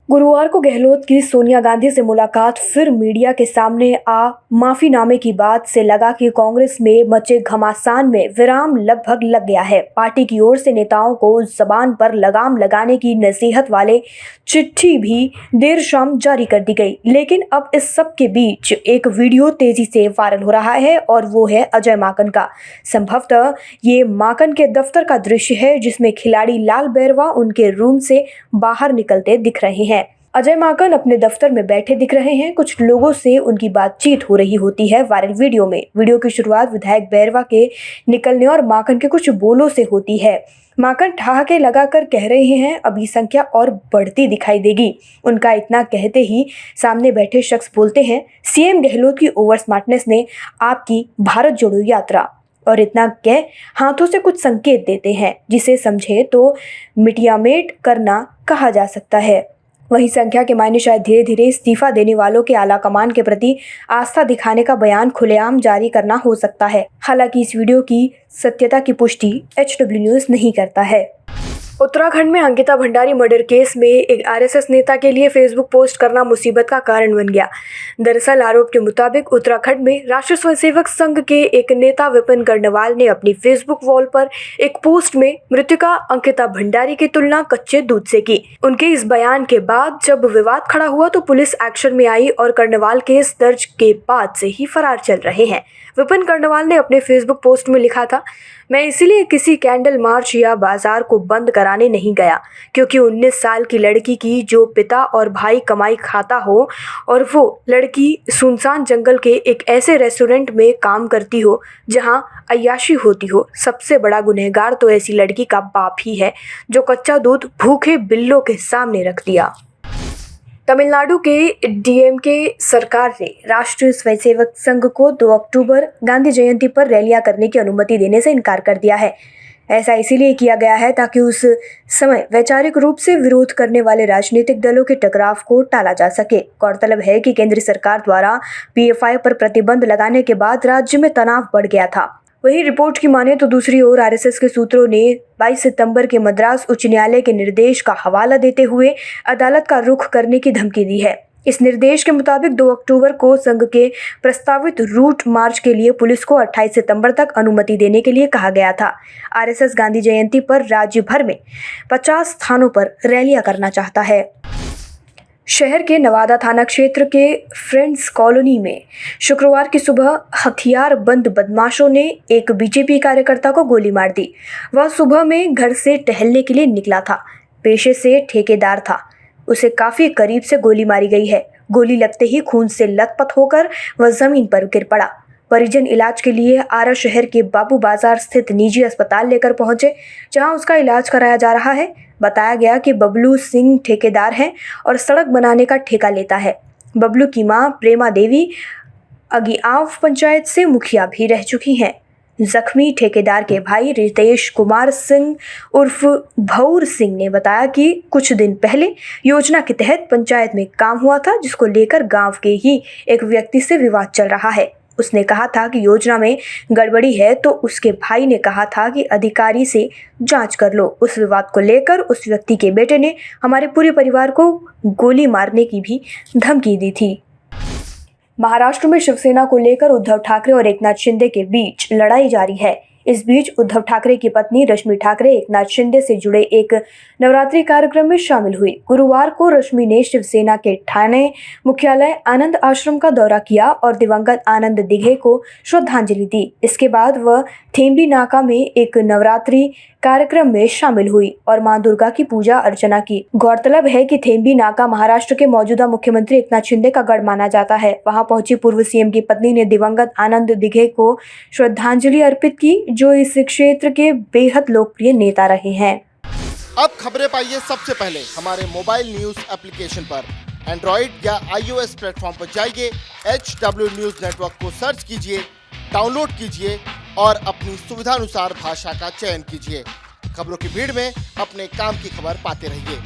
गुरुवार को गहलोत की सोनिया गांधी से मुलाकात फिर मीडिया के सामने आ माफीनामे की बात से लगा कि कांग्रेस में मचे घमासान में विराम लगभग लग गया है। पार्टी की ओर से नेताओं को जबान पर लगाम लगाने की नसीहत वाले चिट्ठी भी देर शाम जारी कर दी गई, लेकिन अब इस सब के बीच एक वीडियो तेजी से वायरल हो रहा है और वो है अजय माकन का। संभवतः ये माकन के दफ्तर का दृश्य है जिसमें खिलाड़ी लाल बैरवा उनके रूम से बाहर निकलते दिख रहे हैं। अजय माकन अपने दफ्तर में बैठे दिख रहे हैं। कुछ लोगों से उनकी बातचीत हो रही होती है वायरल वीडियो में। वीडियो की शुरुआत विधायक बैरवा के निकलने और माकन के कुछ बोलों से होती है। माकन ठहाके लगाकर कह रहे हैं, अभी संख्या और बढ़ती दिखाई देगी। उनका इतना कहते ही सामने बैठे शख्स बोलते हैं, सीएम गहलोत की ओवर स्मार्टनेस ने आपकी भारत जोड़ो यात्रा, और इतना कह हाथों से कुछ संकेत देते हैं जिसे समझे तो मिटियामेट करना कहा जा सकता है। वहीं संख्या के मायने शायद धीरे धीरे इस्तीफा देने वालों के आला कमान के प्रति आस्था दिखाने का बयान खुलेआम जारी करना हो सकता है। हालांकि इस वीडियो की सत्यता की पुष्टि HW न्यूज़ नहीं करता है। उत्तराखंड में अंकिता भंडारी मर्डर केस में एक RSS नेता के लिए फेसबुक पोस्ट करना मुसीबत का कारण बन गया। दरअसल आरोप के मुताबिक उत्तराखंड में राष्ट्रीय स्वयंसेवक संघ के एक नेता विपिन कर्णवाल ने अपनी फेसबुक वॉल पर एक पोस्ट में मृतका अंकिता भंडारी की तुलना कच्चे दूध से की। उनके इस बयान के बाद जब विवाद खड़ा हुआ तो पुलिस एक्शन में आई और कर्णवाल केस दर्ज के बाद से ही फरार चल रहे हैं। विपिन कर्णवाल ने अपने फेसबुक पोस्ट में लिखा था, मैं इसीलिए किसी कैंडल मार्च या बाजार को बंद कराने नहीं गया क्योंकि 19 साल की लड़की की जो पिता और भाई कमाई खाता हो और वो लड़की सुनसान जंगल के एक ऐसे रेस्टोरेंट में काम करती हो जहां अय्याशी होती हो, सबसे बड़ा गुनहगार तो ऐसी लड़की का बाप ही है जो कच्चा दूध भूखे बिल्लों के सामने रख दिया। तमिलनाडु के DMK सरकार ने राष्ट्रीय स्वयंसेवक संघ को 2 अक्टूबर गांधी जयंती पर रैलियां करने की अनुमति देने से इनकार कर दिया है। ऐसा इसीलिए किया गया है ताकि उस समय वैचारिक रूप से विरोध करने वाले राजनीतिक दलों के टकराव को टाला जा सके। गौरतलब है कि केंद्र सरकार द्वारा PFI पर प्रतिबंध लगाने के बाद राज्य में तनाव बढ़ गया था। वहीं रिपोर्ट की माने तो दूसरी ओर RSS के सूत्रों ने 22 सितंबर के मद्रास उच्च न्यायालय के निर्देश का हवाला देते हुए अदालत का रुख करने की धमकी दी है। इस निर्देश के मुताबिक 2 अक्टूबर को संघ के प्रस्तावित रूट मार्च के लिए पुलिस को 28 सितंबर तक अनुमति देने के लिए कहा गया था। RSS गांधी जयंती पर राज्य भर में 50 स्थानों पर रैलियां करना चाहता है। शहर के नवादा थाना क्षेत्र के फ्रेंड्स कॉलोनी में शुक्रवार की सुबह हथियारबंद बदमाशों ने एक BJP कार्यकर्ता को गोली मार दी। वह सुबह में घर से टहलने के लिए निकला था। पेशे से ठेकेदार था। उसे काफी करीब से गोली मारी गई है। गोली लगते ही खून से लथपथ होकर वह जमीन पर गिर पड़ा। परिजन इलाज के लिए आरा शहर के बाबू बाजार स्थित निजी अस्पताल लेकर पहुंचे, जहां उसका इलाज कराया जा रहा है। बताया गया कि बबलू सिंह ठेकेदार है और सड़क बनाने का ठेका लेता है। बबलू की मां प्रेमा देवी अगिआंव पंचायत से मुखिया भी रह चुकी हैं। जख्मी ठेकेदार के भाई रितेश कुमार सिंह उर्फ भौर सिंह ने बताया कि कुछ दिन पहले योजना के तहत पंचायत में काम हुआ था, जिसको लेकर गांव के ही एक व्यक्ति से विवाद चल रहा है। उसने कहा था कि योजना में गड़बड़ी है तो उसके भाई ने कहा था कि अधिकारी से जांच कर लो। उस विवाद को लेकर उस व्यक्ति के बेटे ने हमारे पूरे परिवार को गोली मारने की भी धमकी दी थी। महाराष्ट्र में शिवसेना को लेकर उद्धव ठाकरे और एकनाथ शिंदे के बीच लड़ाई जारी है। इस बीच उद्धव ठाकरे की पत्नी रश्मि ठाकरे एकनाथ शिंदे से जुड़े एक नवरात्रि कार्यक्रम में शामिल हुई। गुरुवार को रश्मि ने शिवसेना के ठाणे मुख्यालय आनंद आश्रम का दौरा किया और दिवंगत आनंद दिघे को श्रद्धांजलि दी। इसके बाद वह थेम्बी नाका में एक नवरात्रि कार्यक्रम में शामिल हुई और मां दुर्गा की पूजा अर्चना की। गौरतलब है कि थेम्बी नाका महाराष्ट्र के मौजूदा मुख्यमंत्री एकनाथ शिंदे का गढ़ माना जाता है। वहां पहुंची पूर्व CM की पत्नी ने दिवंगत आनंद दिघे को श्रद्धांजलि अर्पित की, जो इस क्षेत्र के बेहद लोकप्रिय नेता रहे हैं। अब खबरें पाइए सबसे पहले हमारे मोबाइल न्यूज एप्लीकेशन पर। एंड्रॉइड या iOS प्लेटफॉर्म पर जाइए, HW न्यूज नेटवर्क को सर्च कीजिए, डाउनलोड कीजिए और अपनी सुविधानुसार भाषा का चयन कीजिए। खबरों की भीड़ में अपने काम की खबर पाते रहिए।